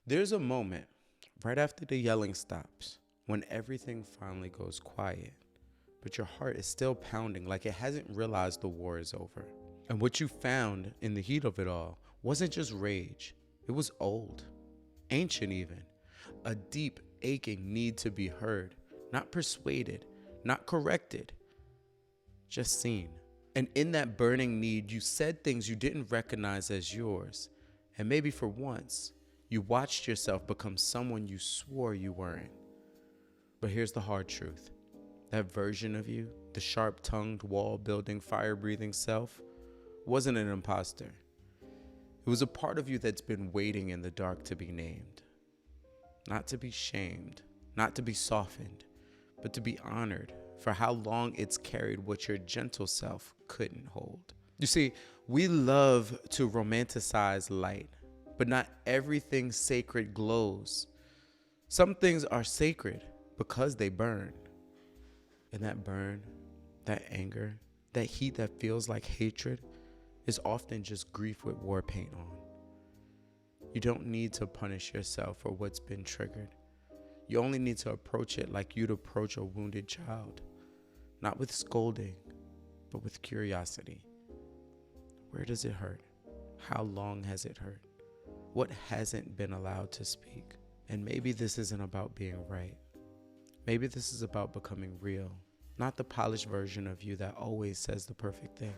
There's a moment right after the yelling stops when everything finally goes quiet, but your heart is still pounding like it hasn't realized the war is over. And what you found in the heat of it all wasn't just rage, it was old, ancient even, a deep, aching need to be heard, not persuaded, not corrected, just seen. And in that burning need, you said things you didn't recognize as yours. And maybe for once, you watched yourself become someone you swore you weren't. But here's the hard truth. That version of you, the sharp-tongued, wall-building, fire-breathing self, wasn't an imposter. It was a part of you that's been waiting in the dark to be named. Not to be shamed, not to be softened, but to be honored for how long it's carried what your gentle self couldn't hold. You see, we love to romanticize light, but not everything sacred glows. Some things are sacred because they burn. And that burn, that anger, that heat that feels like hatred is often just grief with war paint on. You don't need to punish yourself for what's been triggered. You only need to approach it like you'd approach a wounded child. Not with scolding, but with curiosity. Where does it hurt? How long has it hurt? What hasn't been allowed to speak? And maybe this isn't about being right. Maybe this is about becoming real. Not the polished version of you that always says the perfect thing,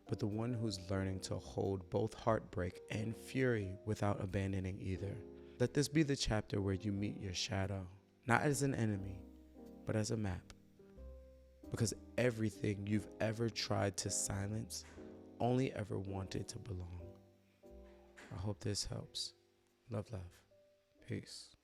but the one who's learning to hold both heartbreak and fury without abandoning either. Let this be the chapter where you meet your shadow, not as an enemy, but as a map. Because everything you've ever tried to silence only ever wanted to belong. I hope this helps. Love. Peace.